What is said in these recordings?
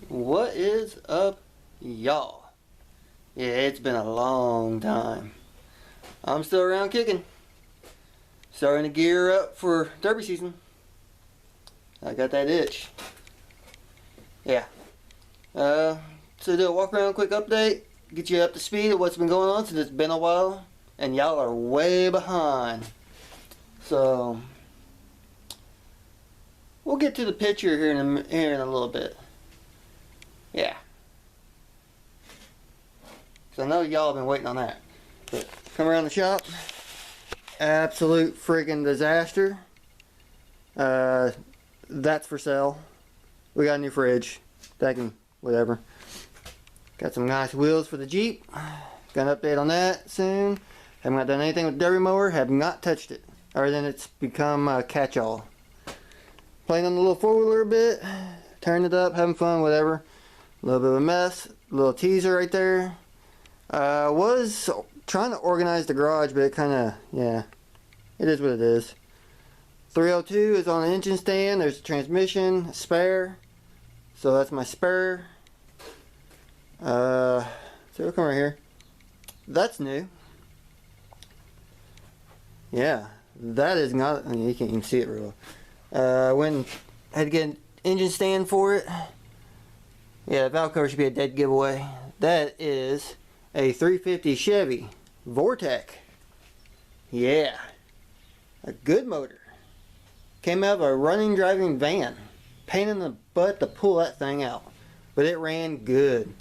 What is up, y'all? Yeah, it's been a long time. I'm still around kicking. Starting to gear up for derby season. I got that itch. Yeah. So do a walk around quick update. Get you up to speed of what's been going on since it's been a while. And y'all are way behind. So we'll get to the picture here in a little bit. Yeah. So I know y'all have been waiting on that. But come around the shop. Absolute friggin' disaster. That's for sale. We got a new fridge. Stacking, whatever. Got some nice wheels for the Jeep. Got an update on that soon. Have not done anything with derby mower. Have not touched it. Other than it's become a catch-all. Playing on the little four-wheeler a bit. Turning it up, having fun, whatever. A little bit of a mess. A little teaser right there. Was trying to organize the garage, but it kind of, yeah. It is what it is. 302 is on the engine stand. There's a transmission, spare. So that's my spare. So we'll come right here. That's new. Yeah, that is not, I mean, you can't even see it real well. Went and had to get an engine stand for it. Yeah, the valve cover should be a dead giveaway. That is a 350 Chevy Vortec. Yeah, a good motor. Came out of a running driving van. Pain in the butt to pull that thing out, but it ran good.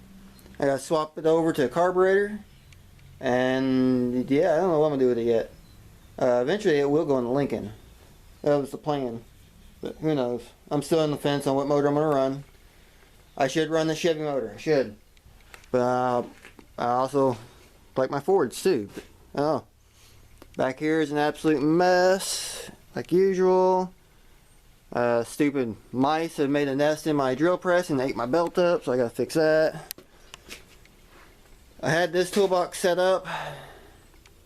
I gotta swap it over to a carburetor, and yeah, I don't know what I'm gonna do with it yet. Eventually it will go in Lincoln. That was the plan, but who knows. I'm still on the fence on what motor I'm gonna run. I should run the Chevy motor, I should, but I also like my Fords too. But, oh, back here is an absolute mess like usual. Stupid mice have made a nest in my drill press and ate my belt up, so I gotta fix that. I had this toolbox set up,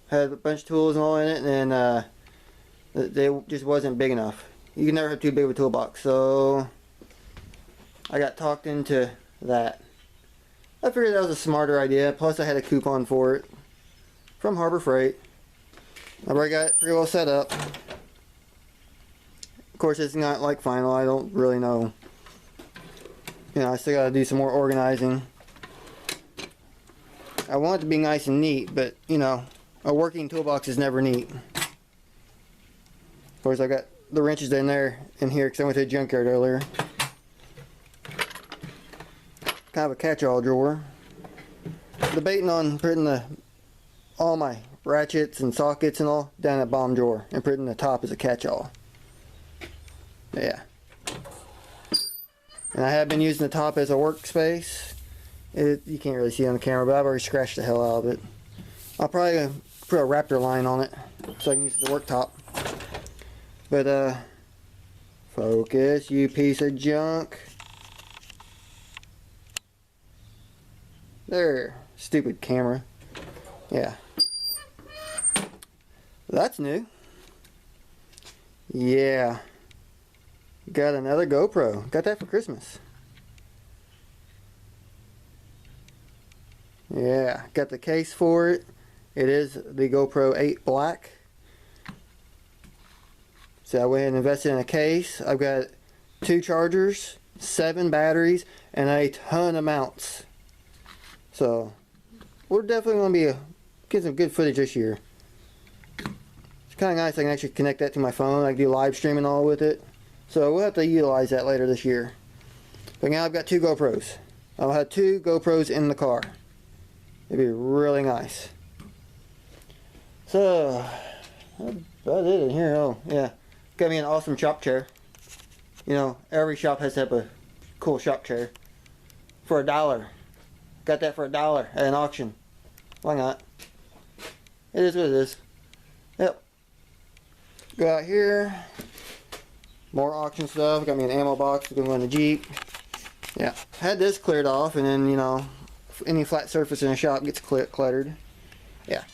had a bunch of tools and all in it, and they just wasn't big enough. You can never have too big of a toolbox, so I got talked into that. I figured that was a smarter idea, plus I had a coupon for it from Harbor Freight. I've already got it pretty well set up. Of course, it's not like final. I don't really know. You know, I still gotta do some more organizing. I want it to be nice and neat, but you know, a working toolbox is never neat. Of course, I got the wrenches in there in here because I went to the junkyard earlier. Kind of a catch-all drawer. Debating on putting all my ratchets and sockets and all down that bottom drawer and putting the top as a catch-all. Yeah. And I have been using the top as a workspace. You can't really see it on the camera, but I've already scratched the hell out of it. I'll probably put a Raptor line on it so I can use the worktop. But focus, you piece of junk. There, stupid camera. Yeah. That's new. Yeah. Got another GoPro. Got that for Christmas. Yeah, got the case for it. It is the GoPro 8 Black. So I went ahead and invested in a case. I've got 2 chargers, 7 batteries, and a ton of mounts. So we're definitely going to be getting some good footage this year. It's kind of nice. I can actually connect that to my phone. I can do live streaming all with it. So we'll have to utilize that later this year. But now I've got 2 GoPros. I'll have 2 GoPros in the car. It'd be really nice. So that's about it in here. Oh yeah, got me an awesome shop chair. You know, every shop has to have a cool shop chair for $1. Got that for $1 at an auction. Why not? It is what it is. Yep. Go out here. More auction stuff. Got me an ammo box to go in the Jeep. Yeah. Had this cleared off, and then, you know, any flat surface in a shop gets cluttered. Yeah.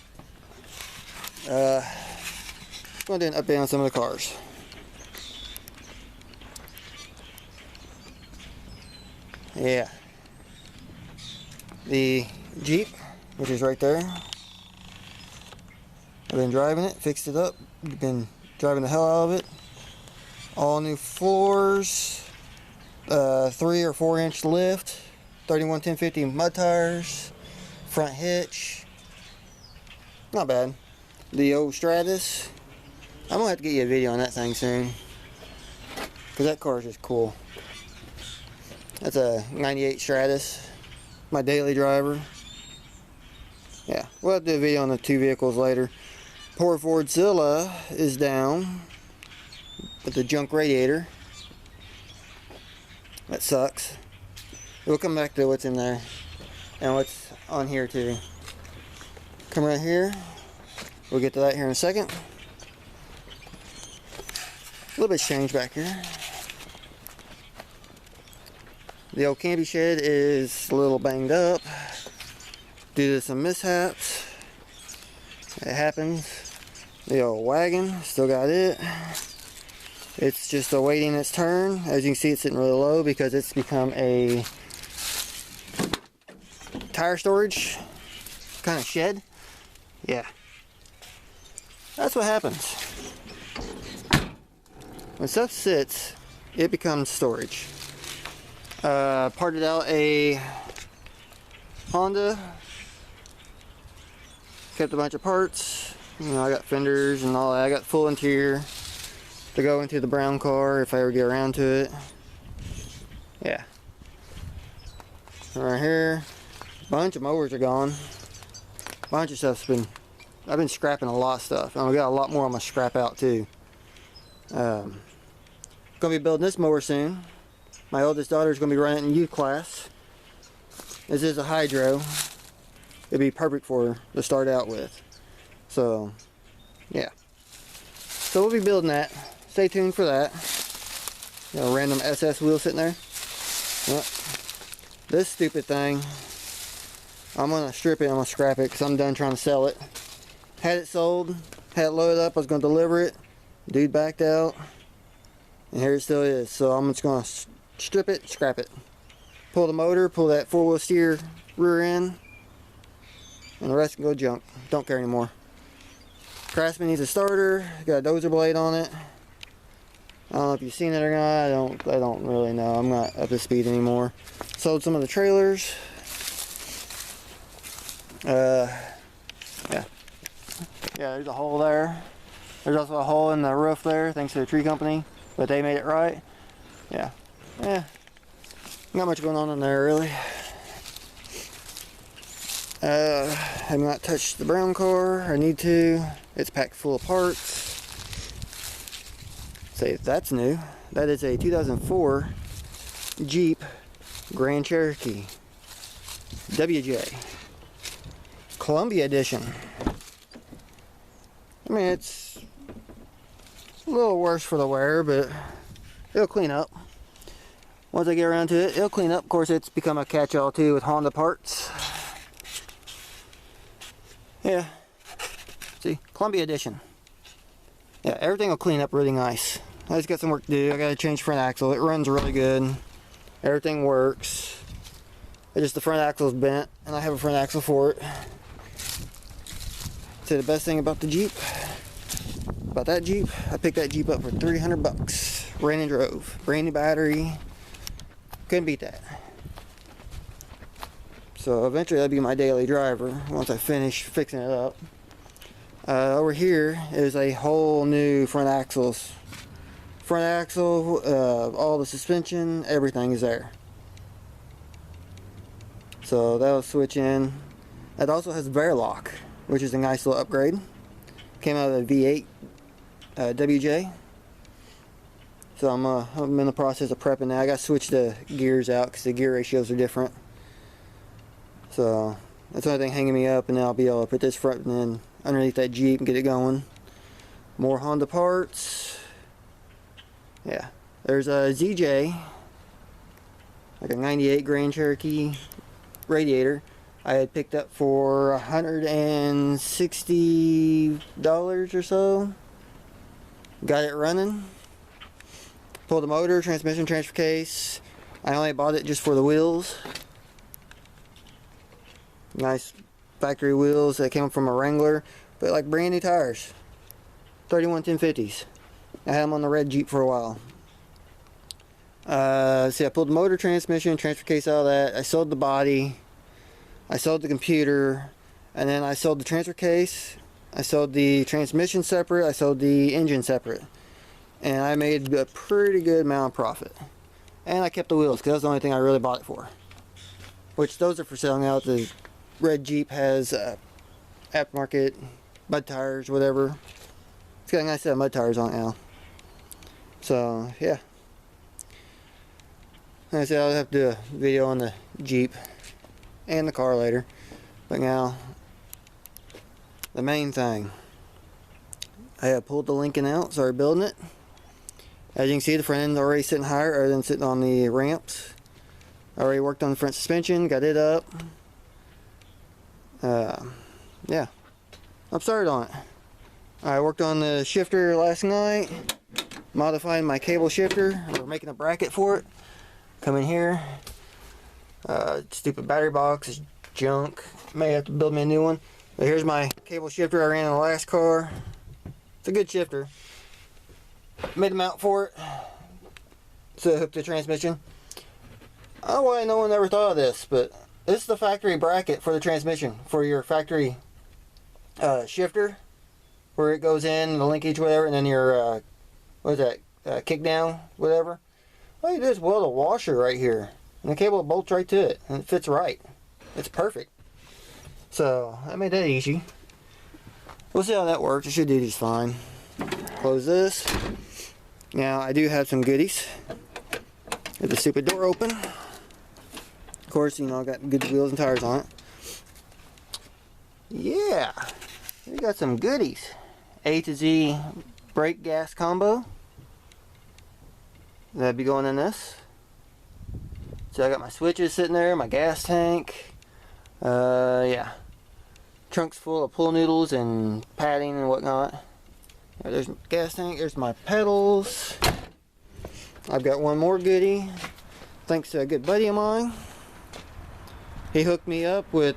I'm going to do an update on some of the cars. Yeah. The Jeep, which is right there. I've been driving it, fixed it up, been driving the hell out of it. All new floors, 3 or 4 inch lift, 31 1050 mud tires, front hitch. Not bad. The old Stratus. I'm gonna have to get you a video on that thing soon, because that car is just cool. That's a 98 Stratus, my daily driver. Yeah, we'll have to do a video on the 2 vehicles later. Poor Fordzilla is down with the junk radiator. That sucks. We'll come back to what's in there and what's on here too. Come right here. We'll get to that here in a second. A little bit changed back here. The old campy shed is a little banged up due to some mishaps. It happens. The old wagon, still got it. It's just awaiting its turn. As you can see, it's sitting really low because it's become a tire storage kind of shed. Yeah. That's what happens. When stuff sits, it becomes storage. Parted out a Honda. Kept a bunch of parts. You know, I got fenders and all that. I got full interior to go into the brown car if I ever get around to it. Yeah. Right here, bunch of mowers are gone. Bunch of stuff's been, I've been scrapping a lot of stuff. And I got a lot more I'm gonna scrap out too. Gonna be building this mower soon. My oldest daughter's gonna be running it in youth class. This is a hydro. It'd be perfect for her to start out with. So, yeah. So we'll be building that. Stay tuned for that. Got a random SS wheel sitting there. Yep. This stupid thing, I'm gonna strip it. I'm gonna scrap it because I'm done trying to sell it. Had it sold, had it loaded up. I was gonna deliver it. Dude backed out, and here it still is. So I'm just gonna strip it, scrap it. Pull the motor, pull that 4-wheel steer rear end, and the rest can go junk. Don't care anymore. Craftsman needs a starter. Got a dozer blade on it. I don't know if you've seen it or not. I don't really know. I'm not up to speed anymore. Sold some of the trailers. Yeah, there's a hole there. There's also a hole in the roof there, thanks to the tree company, but they made it right. Yeah. Not much going on in there really. Have not touched the brown car. I need to. It's packed full of parts. Say that's new. That is a 2004 Jeep Grand Cherokee WJ Columbia Edition. I mean, it's a little worse for the wear, but it'll clean up. Once I get around to it, it'll clean up. Of course, it's become a catch-all too with Honda parts. Yeah. See, Columbia Edition. Yeah, everything will clean up really nice. I just got some work to do. I got to change front axle. It runs really good. Everything works. It's just the front axle's bent, and I have a front axle for it. Say the best thing about the Jeep, about that Jeep, I picked that Jeep up for 300 bucks. Ran and drove. Brand new battery. Couldn't beat that. So eventually that'll be my daily driver once I finish fixing it up. Over here is a whole new front axles. Front axle, all the suspension, everything is there. So that'll switch in. It also has Verilok, which is a nice little upgrade. Came out of the V8 WJ. So I'm in the process of prepping now. I got to switch the gears out because the gear ratios are different. So that's the only thing hanging me up, and then I'll be able to put this front end underneath that Jeep and get it going. More Honda parts. Yeah, there's a ZJ, like a 98 Grand Cherokee radiator. I had picked up for $160 or so. Got it running. Pulled the motor, transmission, transfer case. I only bought it just for the wheels. Nice factory wheels that came from a Wrangler, but like brand new tires. 31 1050s. I had them on the red Jeep for a while. See, I pulled the motor, transmission, transfer case out of that. I sold the body. I sold the computer. And then I sold the transfer case. I sold the transmission separate. I sold the engine separate. And I made a pretty good amount of profit. And I kept the wheels because that's the only thing I really bought it for. Which those are for selling out. The red Jeep has aftermarket mud tires, whatever. It's got a nice set of mud tires on it now. So, yeah. Like I said, I'll have to do a video on the Jeep and the car later. But now, the main thing. I have pulled the Lincoln out, started building it. As you can see, the front end's already sitting higher other than sitting on the ramps. I already worked on the front suspension, got it up. Yeah, I'm started on it. I worked on the shifter last night, modifying my cable shifter. We're making a bracket for it. Come in here. Stupid battery box is junk. May have to build me a new one. But here's my cable shifter I ran in the last car. It's a good shifter. Made a mount for it. So hook the transmission. I don't know why no one ever thought of this, but this is the factory bracket for the transmission, for your factory shifter, where it goes in, the linkage, whatever, and then your, what is that, kick down, whatever. All you do is weld a washer right here, and the cable bolts right to it, and it fits right. It's perfect. So, I made that easy. We'll see how that works. It should do just fine. Close this. Now, I do have some goodies. Get the stupid door open. Of course, you know, I got good wheels and tires on it. Yeah, we got some goodies. A to Z brake gas combo. That'd be going in this. So I got my switches sitting there, my gas tank. Yeah. Trunk's full of pool noodles and padding and whatnot. Yeah, there's my gas tank, there's my pedals. I've got one more goodie. Thanks to a good buddy of mine. He hooked me up with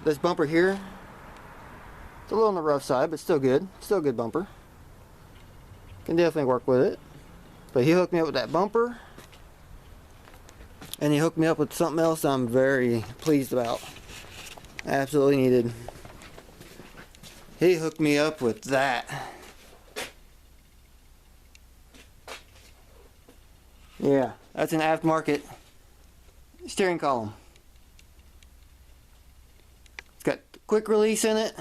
this bumper here. It's a little on the rough side, but still good. Still a good bumper. Can definitely work with it. But he hooked me up with that bumper. And he hooked me up with something else I'm very pleased about. Absolutely needed. He hooked me up with that. Yeah, that's an aftermarket steering column. It's got quick release in it.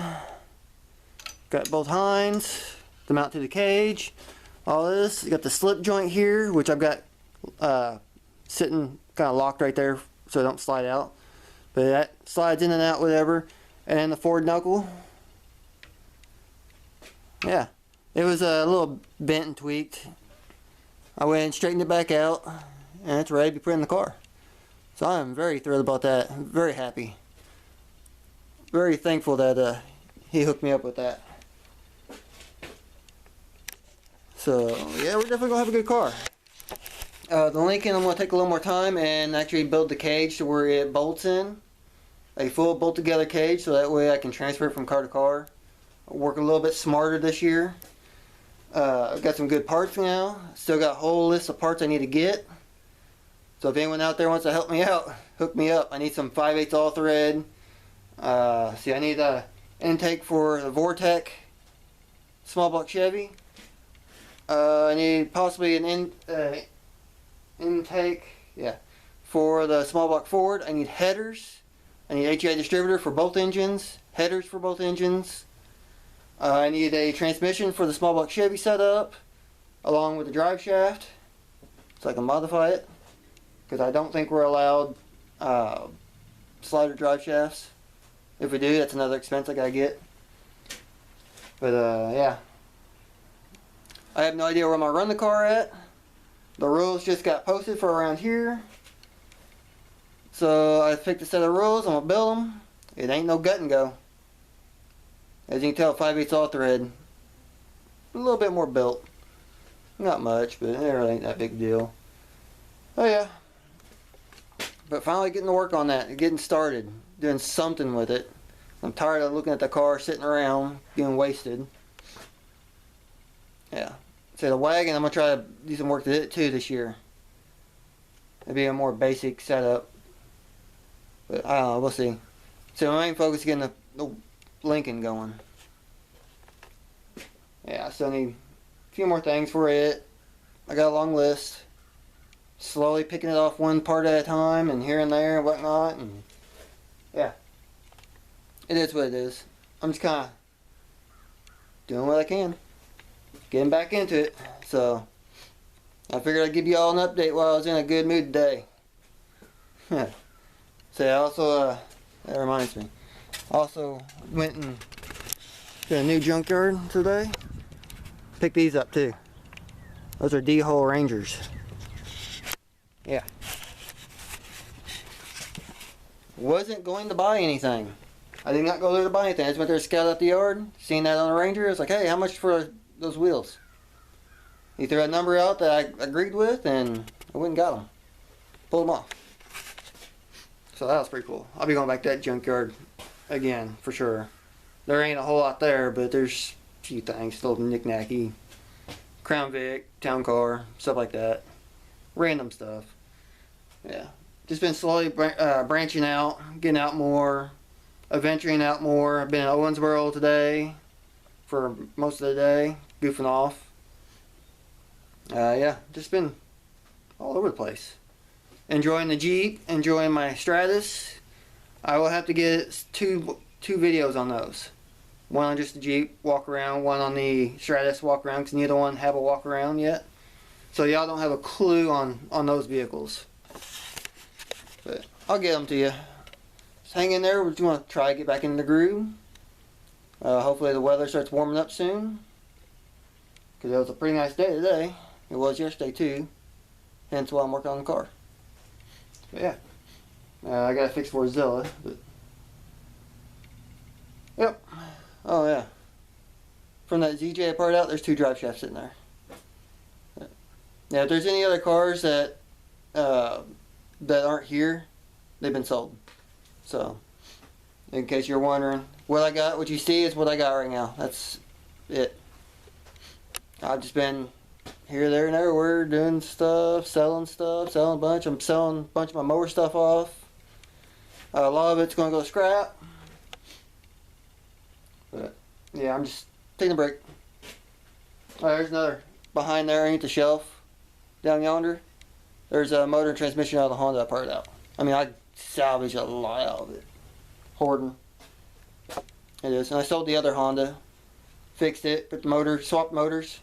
Got both hinds to mount to the cage. All this. You got the slip joint here, which I've got sitting kind of locked right there so it don't slide out. But that slides in and out, whatever. And then the forward knuckle. Yeah, it was a little bent and tweaked. I went and straightened it back out, and it's ready to be put in the car. So I'm very thrilled about that. I'm very happy. Very thankful that he hooked me up with that. So yeah, we're definitely gonna have a good car. The Lincoln, I'm gonna take a little more time and actually build the cage to where it bolts in. A full bolt together cage, so that way I can transfer it from car to car. I'll work a little bit smarter this year. I've got some good parts now. Still got a whole list of parts I need to get. So if anyone out there wants to help me out, hook me up. I need some 5/8 all thread. See, I need a intake for the Vortec small block Chevy. I need possibly an intake, yeah, for the small block Ford. I need headers. I need HEI distributor for both engines. Headers for both engines. I need a transmission for the small block Chevy setup, along with the drive shaft, so I can modify it. Because I don't think we're allowed slider drive shafts. If we do, that's another expense I gotta get. But yeah, I have no idea where I'm gonna run the car at. The rules just got posted for around here. So I picked a set of rules. I'm gonna build them. It ain't no gut and go. As you can tell, 5/8 all thread. A little bit more built. Not much, but it really ain't that big deal. Oh yeah. But finally getting to work on that, getting started, doing something with it. I'm tired of looking at the car sitting around, getting wasted. Yeah. So the wagon, I'm going to try to do some work to it too this year. It'll be a more basic setup. But I don't know, we'll see. So my main focus is getting the Lincoln going. Yeah, I still need a few more things for it. I got a long list. Slowly picking it off one part at a time and here and there and whatnot. And yeah, it is what it is. I'm just kind of doing what I can. Getting back into it. So I figured I'd give you all an update while I was in a good mood today. So I also, that reminds me. Also went and to a new junkyard today. Picked these up too. Those are D-Hole Rangers. Yeah. Wasn't going to buy anything. I did not go there to buy anything. I just went there to scout out the yard. Seen that on a Ranger. I was like, hey, how much for those wheels? He threw a number out that I agreed with, and I went and got them. Pulled them off. So that was pretty cool. I'll be going back to that junkyard again, for sure. There ain't a whole lot there, but there's a few things. Still knick-knacky. Crown Vic, town car, stuff like that. Random stuff. Yeah. Just been slowly branching out, getting out more, adventuring out more. I've been in Owensboro today for most of the day, goofing off. Yeah, just been all over the place. Enjoying the Jeep, enjoying my Stratus. I will have to get two videos on those. One on just the Jeep walk around, one on the Stratus walk around, because neither one have a walk around yet. So y'all don't have a clue on those vehicles. But I'll get them to you. Just hang in there. We just want to try to get back in the groove. Hopefully the weather starts warming up soon. Because it was a pretty nice day today. It was yesterday too. Hence why I'm working on the car. But yeah. I got to fix for Zilla. But yep. Oh yeah. From that ZJ I parted out, there's 2 drive shafts sitting there. Yeah, if there's any other cars that aren't here, they've been sold. So, in case you're wondering, what you see is what I got right now. That's it. I've just been here, there, and everywhere doing stuff, selling a bunch. I'm selling a bunch of my mower stuff off. A lot of it's going to go to scrap. But, yeah, I'm just taking a break. Oh, there's another behind there underneath the shelf. Down yonder, there's a motor and transmission out of the Honda I parted out. I mean, I salvaged a lot out of it. Hoarding. It is. And I sold the other Honda. Fixed it, put the motor, swapped motors.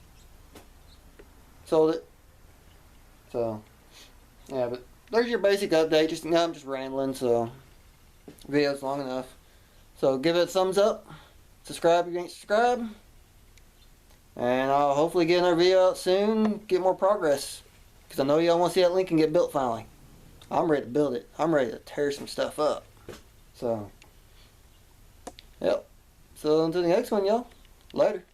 Sold it. So, yeah, but there's your basic update. Now I'm just rambling, so video's long enough. So give it a thumbs up. Subscribe if you ain't subscribed. And I'll hopefully get another video out soon. Get more progress. Because I know y'all want to see that Lincoln get built finally. I'm ready to build it. I'm ready to tear some stuff up. So, yep. So until the next one, y'all. Later.